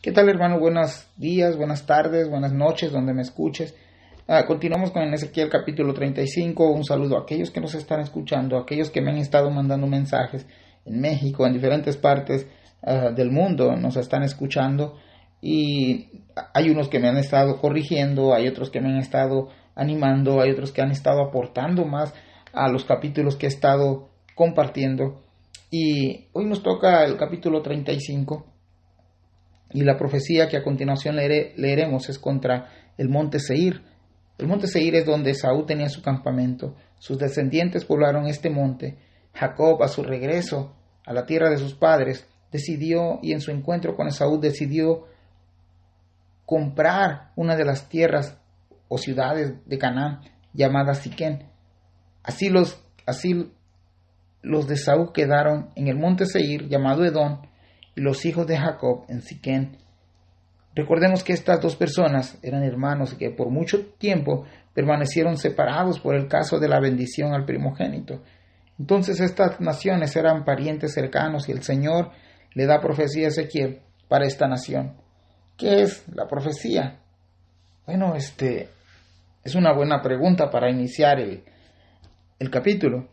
¿Qué tal, hermano? Buenos días, buenas tardes, buenas noches, donde me escuches. Continuamos con Ezequiel capítulo 35. Un saludo a aquellos que nos están escuchando, a aquellos que me han estado mandando mensajes en México, en diferentes partes del mundo nos están escuchando. Y hay unos que me han estado corrigiendo, hay otros que me han estado animando, hay otros que han estado aportando más a los capítulos que he estado compartiendo. Y hoy nos toca el capítulo 35. Y la profecía que a continuación leeremos es contra el monte Seir. El monte Seir es donde Esaú tenía su campamento. Sus descendientes poblaron este monte. Jacob, a su regreso a la tierra de sus padres, decidió, y en su encuentro con Esaú, decidió comprar una de las tierras o ciudades de Canaán llamada Siquén. Así los de Esaú quedaron en el monte Seir, llamado Edom, y los hijos de Jacob en Siquén. Recordemos que estas dos personas eran hermanos y que por mucho tiempo permanecieron separados por el caso de la bendición al primogénito. Entonces estas naciones eran parientes cercanos y el Señor le da profecía a Ezequiel para esta nación. ¿Qué es la profecía? Bueno, es una buena pregunta para iniciar el capítulo.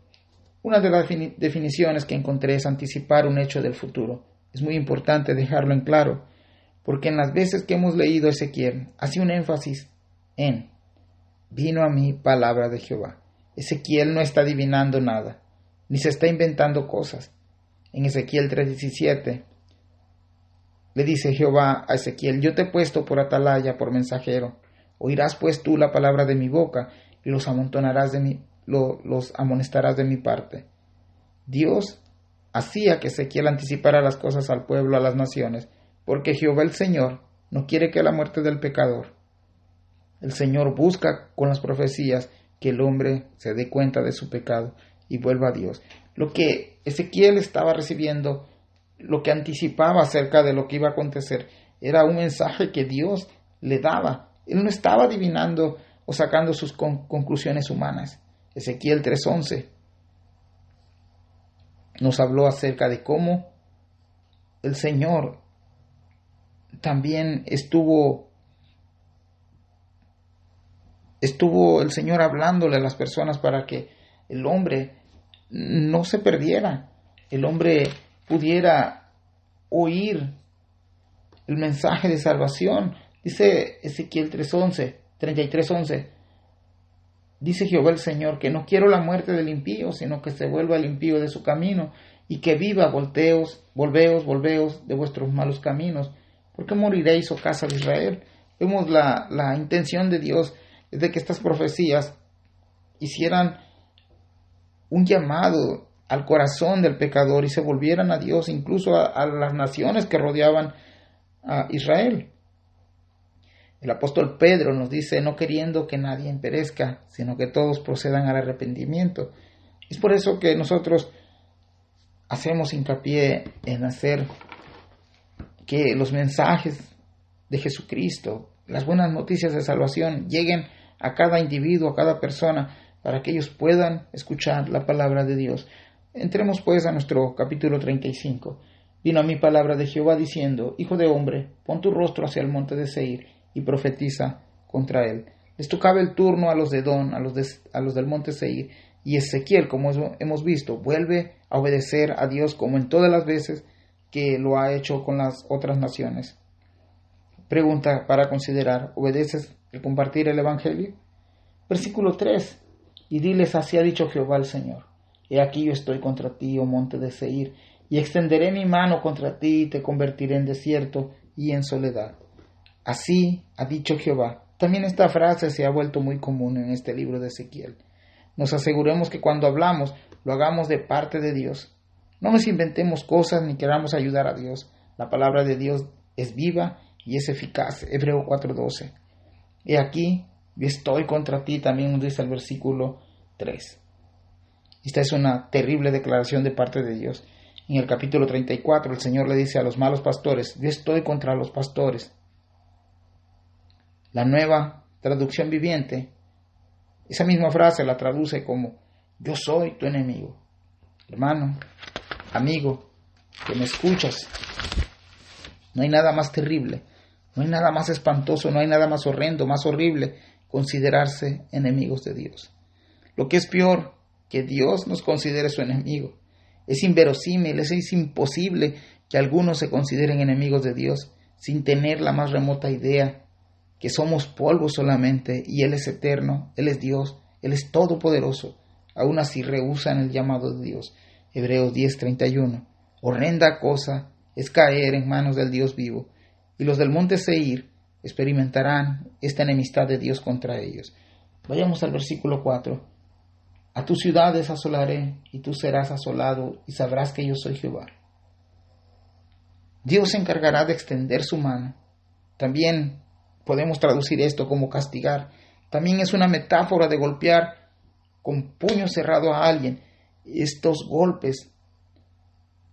Una de las definiciones que encontré es anticipar un hecho del futuro. Es muy importante dejarlo en claro, porque en las veces que hemos leído Ezequiel, hace un énfasis en vino a mí palabra de Jehová. Ezequiel no está adivinando nada, ni se está inventando cosas. En Ezequiel 3:17 le dice Jehová a Ezequiel: yo te he puesto por atalaya, por mensajero. Oirás pues tú la palabra de mi boca y los amonestarás de mi parte. Dios hacía que Ezequiel anticipara las cosas al pueblo, a las naciones, porque Jehová el Señor no quiere que la muerte del pecador. El Señor busca con las profecías que el hombre se dé cuenta de su pecado y vuelva a Dios. Lo que Ezequiel estaba recibiendo, lo que anticipaba acerca de lo que iba a acontecer, era un mensaje que Dios le daba. Él no estaba adivinando o sacando sus conclusiones humanas. Ezequiel 3:11 nos habló acerca de cómo el Señor también estuvo el Señor hablándole a las personas para que el hombre no se perdiera, el hombre pudiera oír el mensaje de salvación. Dice Ezequiel 33:11, dice Jehová el Señor que no quiero la muerte del impío, sino que se vuelva el impío de su camino y que viva. Volveos de vuestros malos caminos. ¿Por qué moriréis, oh casa de Israel? Vemos la intención de Dios es de que estas profecías hicieran un llamado al corazón del pecador y se volvieran a Dios, incluso a las naciones que rodeaban a Israel. El apóstol Pedro nos dice: no queriendo que nadie perezca, sino que todos procedan al arrepentimiento. Es por eso que nosotros hacemos hincapié en hacer que los mensajes de Jesucristo, las buenas noticias de salvación, lleguen a cada individuo, a cada persona, para que ellos puedan escuchar la palabra de Dios. Entremos pues a nuestro capítulo 35. Vino a mí palabra de Jehová diciendo: hijo de hombre, pon tu rostro hacia el monte de Seir y profetiza contra él. Les tocaba el turno a los de Edom, a los del monte Seir, y Ezequiel, como hemos visto, vuelve a obedecer a Dios como en todas las veces que lo ha hecho con las otras naciones. Pregunta para considerar: ¿obedeces el compartir el evangelio? Versículo 3: y diles: así ha dicho Jehová el Señor: he aquí yo estoy contra ti, oh monte de Seir, y extenderé mi mano contra ti y te convertiré en desierto y en soledad. Así ha dicho Jehová. También esta frase se ha vuelto muy común en este libro de Ezequiel. Nos aseguremos que cuando hablamos, lo hagamos de parte de Dios. No nos inventemos cosas ni queramos ayudar a Dios. La palabra de Dios es viva y es eficaz. Hebreo 4:12. He aquí, yo estoy contra ti, también nos dice el versículo 3. Esta es una terrible declaración de parte de Dios. En el capítulo 34, el Señor le dice a los malos pastores: yo estoy contra los pastores. La Nueva Traducción Viviente, esa misma frase la traduce como: yo soy tu enemigo. Hermano, amigo, que me escuchas, No hay nada más terrible, no hay nada más espantoso, no hay nada más horrendo, más horrible considerarse enemigos de Dios. Lo que es peor, que Dios nos considere su enemigo. Es inverosímil, es imposible que algunos se consideren enemigos de Dios sin tener la más remota idea que somos polvo solamente y Él es eterno, Él es Dios, Él es todopoderoso. Aún así rehúsan el llamado de Dios. Hebreos 10:31. Horrenda cosa es caer en manos del Dios vivo, y los del monte Seir experimentarán esta enemistad de Dios contra ellos. Vayamos al versículo 4. A tus ciudades asolaré, y tú serás asolado, y sabrás que yo soy Jehová. Dios se encargará de extender su mano. También podemos traducir esto como castigar. También es una metáfora de golpear con puño cerrado a alguien. Estos golpes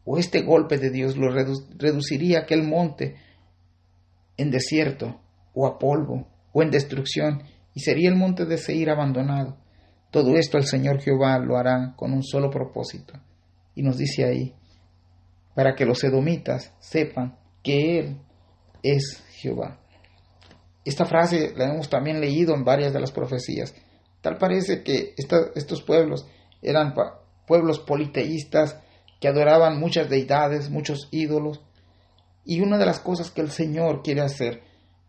o este golpe de Dios lo reduciría aquel monte en desierto o a polvo o en destrucción, y sería el monte de Seir abandonado. Todo esto el Señor Jehová lo hará con un solo propósito. Y nos dice ahí, para que los edomitas sepan que Él es Jehová. Esta frase la hemos también leído en varias de las profecías. Tal parece que estos pueblos eran pueblos politeístas que adoraban muchas deidades, muchos ídolos. Y una de las cosas que el Señor quiere hacer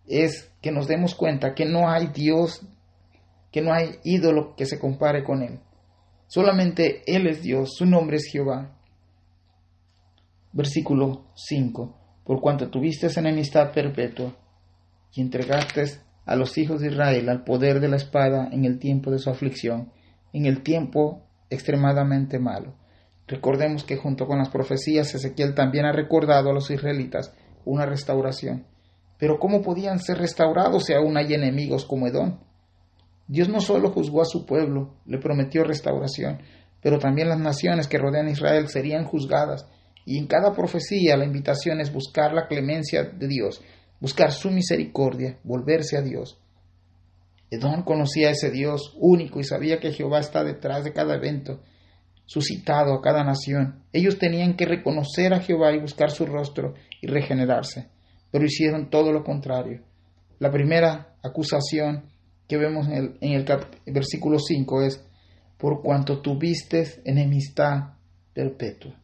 es que nos demos cuenta que no hay Dios, que no hay ídolo que se compare con Él. Solamente Él es Dios, su nombre es Jehová. Versículo 5. Por cuanto tuviste enemistad perpetua y entregaste a los hijos de Israel al poder de la espada en el tiempo de su aflicción, en el tiempo extremadamente malo. Recordemos que junto con las profecías Ezequiel también ha recordado a los israelitas una restauración. Pero ¿cómo podían ser restaurados si aún hay enemigos como Edom? Dios no solo juzgó a su pueblo, le prometió restauración, pero también las naciones que rodean a Israel serían juzgadas. Y en cada profecía la invitación es buscar la clemencia de Dios, buscar su misericordia, volverse a Dios. Edom conocía a ese Dios único y sabía que Jehová está detrás de cada evento suscitado a cada nación. Ellos tenían que reconocer a Jehová y buscar su rostro y regenerarse, pero hicieron todo lo contrario. La primera acusación que vemos en el versículo 5 es: por cuanto tuviste enemistad perpetua.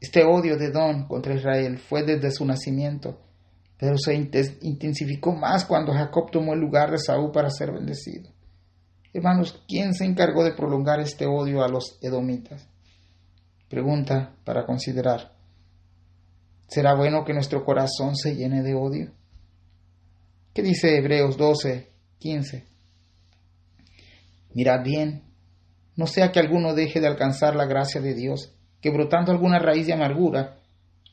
Este odio de Edom contra Israel fue desde su nacimiento, pero se intensificó más cuando Jacob tomó el lugar de Saúl para ser bendecido. Hermanos, ¿quién se encargó de prolongar este odio a los edomitas? Pregunta para considerar. ¿Será bueno que nuestro corazón se llene de odio? ¿Qué dice Hebreos 12:15? Mirad bien, no sea que alguno deje de alcanzar la gracia de Dios, que brotando alguna raíz de amargura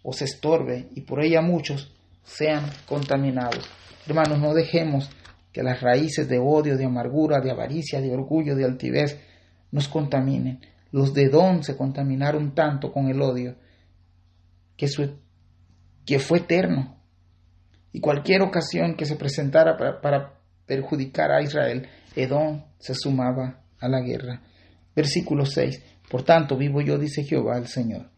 os estorbe y por ella muchos sean contaminados. Hermanos, no dejemos que las raíces de odio, de amargura, de avaricia, de orgullo, de altivez nos contaminen. Los de Edom se contaminaron tanto con el odio que fue eterno. Y cualquier ocasión que se presentara para perjudicar a Israel, Edom se sumaba a la guerra. Versículo 6. Por tanto, vivo yo, dice Jehová el Señor,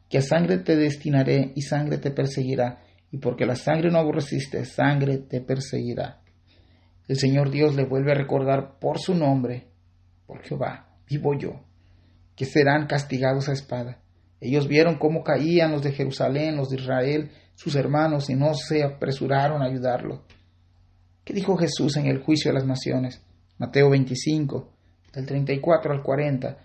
que a sangre te destinaré y sangre te perseguirá, y porque la sangre no aborreciste, sangre te perseguirá. El Señor Dios le vuelve a recordar por su nombre, por Jehová, vivo yo, que serán castigados a espada. Ellos vieron cómo caían los de Jerusalén, los de Israel, sus hermanos, y no se apresuraron a ayudarlo. ¿Qué dijo Jesús en el juicio de las naciones? Mateo 25, del 34 al 40.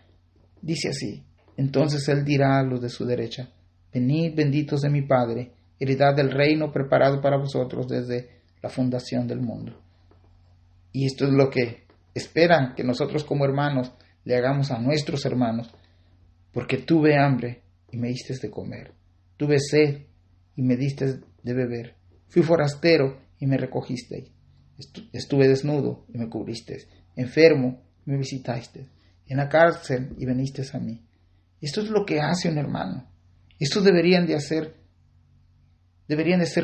Dice así: entonces Él dirá a los de su derecha: venid, benditos de mi Padre, heredad del reino preparado para vosotros desde la fundación del mundo. Y esto es lo que esperan que nosotros como hermanos le hagamos a nuestros hermanos. Porque tuve hambre y me diste de comer, tuve sed y me diste de beber, fui forastero y me recogisteis, estuve desnudo y me cubristeis, enfermo y me visitasteis, en la cárcel y venisteis a mí. Esto es lo que hace un hermano. Esto deberían de ser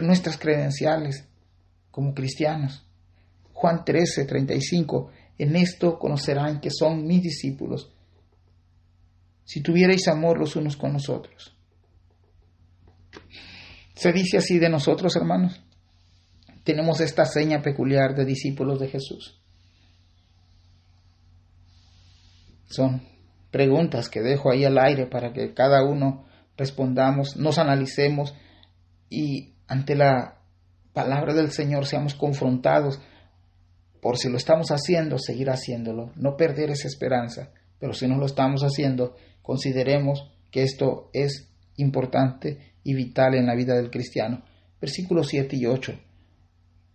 nuestras credenciales como cristianos. Juan 13:35, en esto conocerán que son mis discípulos, si tuvierais amor los unos con los otros. Se dice así de nosotros, hermanos. Tenemos esta seña peculiar de discípulos de Jesús. Son preguntas que dejo ahí al aire para que cada uno respondamos, nos analicemos y ante la palabra del Señor seamos confrontados por si lo estamos haciendo, seguir haciéndolo, no perder esa esperanza, pero si no lo estamos haciendo, consideremos que esto es importante y vital en la vida del cristiano. Versículos 7 y 8.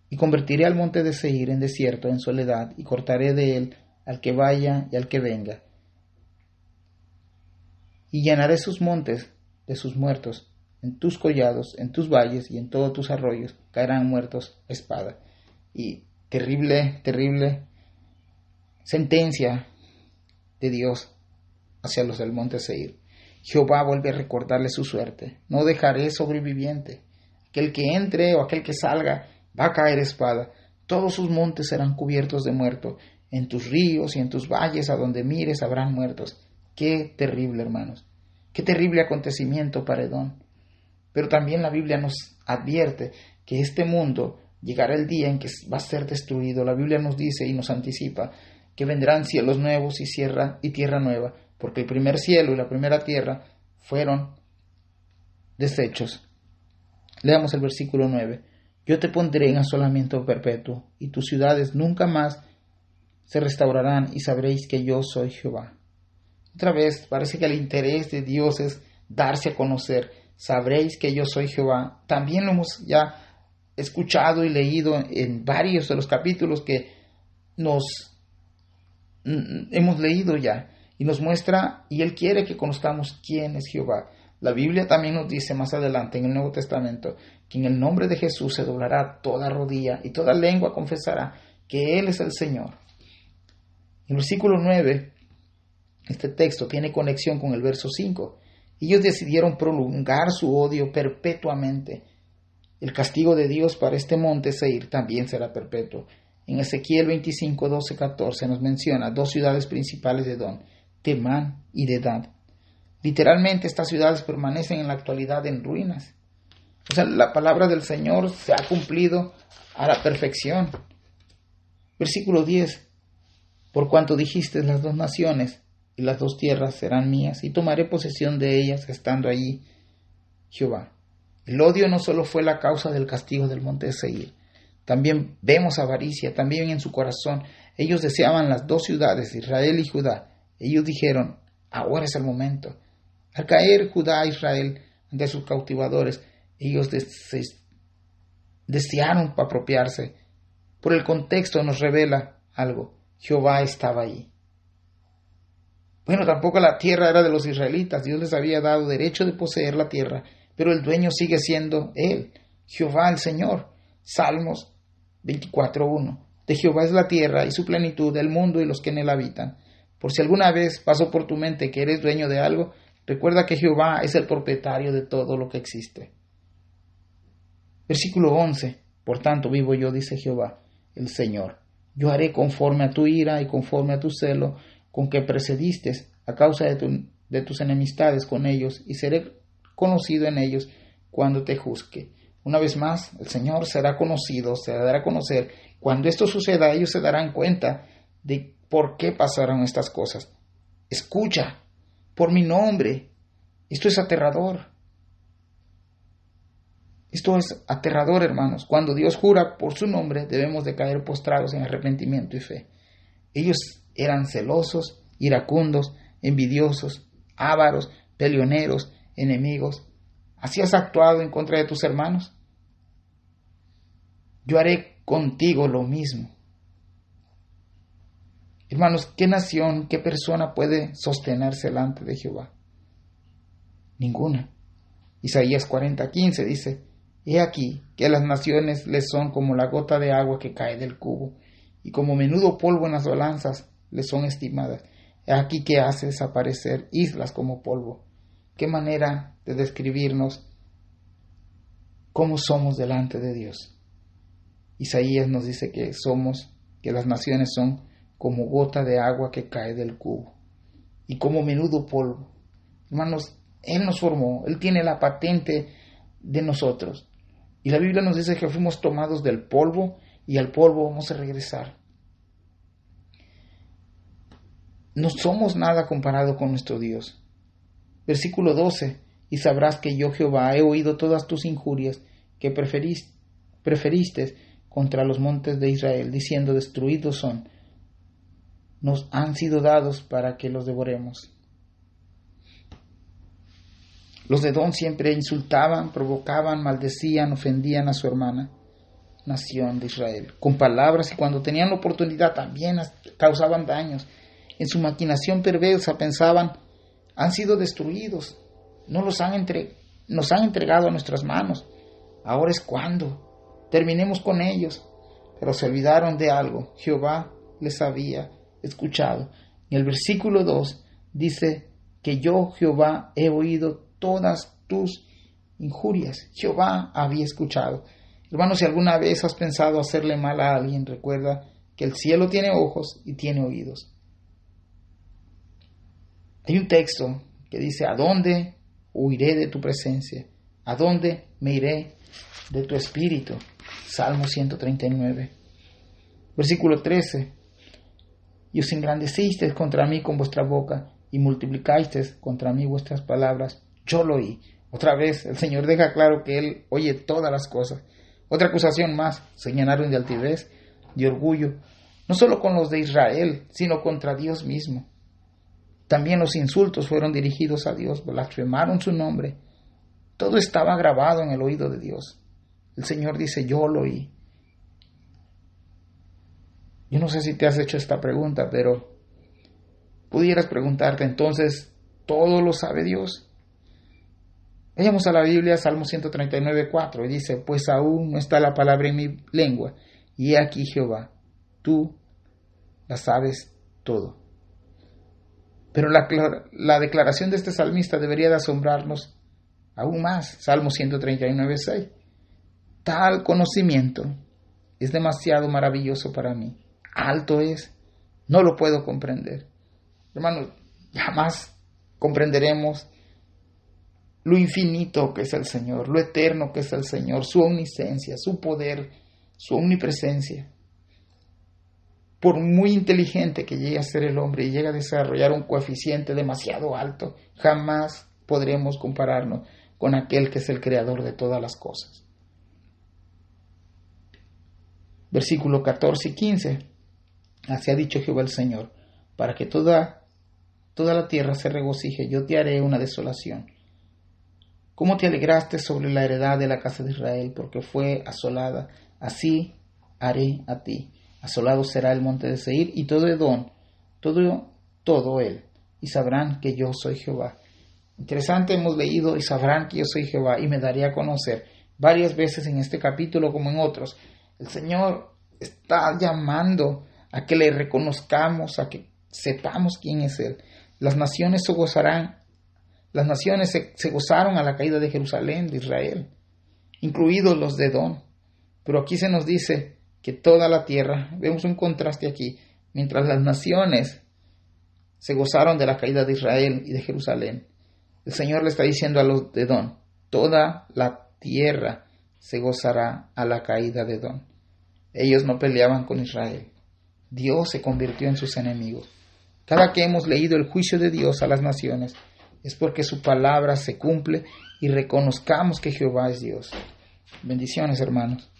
Y convertiré al monte de Seir en desierto, en soledad, y cortaré de él al que vaya y al que venga. Y llenaré sus montes de sus muertos, en tus collados, en tus valles y en todos tus arroyos caerán muertos a espada. Y terrible sentencia de Dios hacia los del monte Seir. Jehová vuelve a recordarle su suerte. No dejaré sobreviviente. Aquel que entre o aquel que salga va a caer espada. Todos sus montes serán cubiertos de muertos. En tus ríos y en tus valles a donde mires habrán muertos. Qué terrible, hermanos. Qué terrible acontecimiento para Edom. Pero también la Biblia nos advierte que este mundo llegará el día en que va a ser destruido. La Biblia nos dice y nos anticipa que vendrán cielos nuevos y tierra nueva, porque el primer cielo y la primera tierra fueron deshechos. Leamos el versículo 9. Yo te pondré en asolamiento perpetuo, y tus ciudades nunca más se restaurarán, y sabréis que yo soy Jehová. Otra vez, parece que el interés de Dios es darse a conocer. Sabréis que yo soy Jehová. También lo hemos ya escuchado y leído en varios de los capítulos que nos hemos leído ya. Y nos muestra, y Él quiere que conozcamos quién es Jehová. La Biblia también nos dice más adelante en el Nuevo Testamento que en el nombre de Jesús se doblará toda rodilla y toda lengua confesará que Él es el Señor. En el versículo 9, este texto tiene conexión con el verso 5. Ellos decidieron prolongar su odio perpetuamente. El castigo de Dios para este monte Seir también será perpetuo. En Ezequiel 25, 12, 14 nos menciona dos ciudades principales de Edom, Temán y Dedad. Literalmente estas ciudades permanecen en la actualidad en ruinas. O sea, la palabra del Señor se ha cumplido a la perfección. Versículo 10. Por cuanto dijiste, las dos naciones y las dos tierras serán mías, y tomaré posesión de ellas estando allí Jehová. El odio no solo fue la causa del castigo del monte Seir, también vemos avaricia, también en su corazón. Ellos deseaban las dos ciudades, Israel y Judá. Ellos dijeron, ahora es el momento. Al caer Judá e Israel ante sus cautivadores, ellos desearon apropiarse. Por el contexto nos revela algo. Jehová estaba allí. Bueno, tampoco la tierra era de los israelitas. Dios les había dado derecho de poseer la tierra, pero el dueño sigue siendo Él, Jehová el Señor. Salmos 24:1. De Jehová es la tierra y su plenitud, el mundo y los que en él habitan. Por si alguna vez pasó por tu mente que eres dueño de algo, recuerda que Jehová es el propietario de todo lo que existe. Versículo 11. Por tanto vivo yo, dice Jehová, el Señor. Yo haré conforme a tu ira y conforme a tu celo, con que precediste a causa de tus enemistades con ellos, y seré conocido en ellos cuando te juzgue. Una vez más, el Señor será conocido, se dará a conocer. Cuando esto suceda, ellos se darán cuenta de por qué pasaron estas cosas. Escucha, por mi nombre. Esto es aterrador. Esto es aterrador, hermanos. Cuando Dios jura por su nombre, debemos de caer postrados en arrepentimiento y fe. Ellos eran celosos, iracundos, envidiosos, ávaros, peleoneros, enemigos. ¿Así has actuado en contra de tus hermanos? Yo haré contigo lo mismo. Hermanos, ¿qué nación, qué persona puede sostenerse delante de Jehová? Ninguna. Isaías 40:15 dice, he aquí que las naciones les son como la gota de agua que cae del cubo, y como menudo polvo en las balanzas les son estimadas. He aquí que hace desaparecer islas como polvo. Qué manera de describirnos cómo somos delante de Dios. Isaías nos dice que las naciones son como gota de agua que cae del cubo y como menudo polvo. Hermanos, Él nos formó, Él tiene la patente de nosotros. Y la Biblia nos dice que fuimos tomados del polvo y al polvo vamos a regresar. No somos nada comparado con nuestro Dios. Versículo 12. Y sabrás que yo, Jehová, he oído todas tus injurias que preferiste contra los montes de Israel, diciendo, destruidos son, nos han sido dados para que los devoremos. Los de Edom siempre insultaban, provocaban, maldecían, ofendían a su hermana nación de Israel, con palabras, y cuando tenían la oportunidad también causaban daños. En su maquinación perversa pensaban, han sido destruidos, nos han entregado a nuestras manos, ahora es cuando terminemos con ellos. Pero se olvidaron de algo, Jehová les había escuchado. Y el versículo 2 dice que yo, Jehová, he oído todas tus injurias. Jehová había escuchado. Hermanos, si alguna vez has pensado hacerle mal a alguien, recuerda que el cielo tiene ojos y tiene oídos. Hay un texto que dice, ¿a dónde huiré de tu presencia? ¿A dónde me iré de tu espíritu? Salmo 139. Versículo 13. Y os engrandecisteis contra mí con vuestra boca, y multiplicasteis contra mí vuestras palabras. Yo lo oí. Otra vez el Señor deja claro que Él oye todas las cosas. Otra acusación más, se llenaron de altivez, de orgullo, no solo con los de Israel, sino contra Dios mismo. También los insultos fueron dirigidos a Dios, blasfemaron su nombre. Todo estaba grabado en el oído de Dios. El Señor dice, yo lo oí. Yo no sé si te has hecho esta pregunta, pero pudieras preguntarte, entonces, ¿todo lo sabe Dios? Vayamos a la Biblia, Salmo 139:4, y dice, pues aún no está la palabra en mi lengua, y he aquí Jehová, tú la sabes todo. Pero la declaración de este salmista debería de asombrarnos aún más. Salmo 139:6. Tal conocimiento es demasiado maravilloso para mí. Alto es, no lo puedo comprender. Hermanos, jamás comprenderemos lo infinito que es el Señor, lo eterno que es el Señor, su omnisciencia, su poder, su omnipresencia. Por muy inteligente que llegue a ser el hombre y llegue a desarrollar un coeficiente demasiado alto, jamás podremos compararnos con aquel que es el creador de todas las cosas. Versículo 14 y 15. Así ha dicho Jehová el Señor, para que toda la tierra se regocije, yo te haré una desolación. ¿Cómo te alegraste sobre la heredad de la casa de Israel, porque fue asolada? Así haré a ti. Asolado será el monte de Seir y todo Edom, todo él, y sabrán que yo soy Jehová. Interesante, hemos leído y sabrán que yo soy Jehová, y me daré a conocer varias veces en este capítulo como en otros. El Señor está llamando a que le reconozcamos, a que sepamos quién es Él. Las naciones se gozaron a la caída de Jerusalén, de Israel, incluidos los de Edom. Pero aquí se nos dice que toda la tierra, vemos un contraste aquí, mientras las naciones se gozaron de la caída de Israel y de Jerusalén, el Señor le está diciendo a los de Edom, toda la tierra se gozará a la caída de Edom. Ellos no peleaban con Israel. Dios se convirtió en sus enemigos. Cada que hemos leído el juicio de Dios a las naciones, es porque su palabra se cumple y reconozcamos que Jehová es Dios. Bendiciones, hermanos.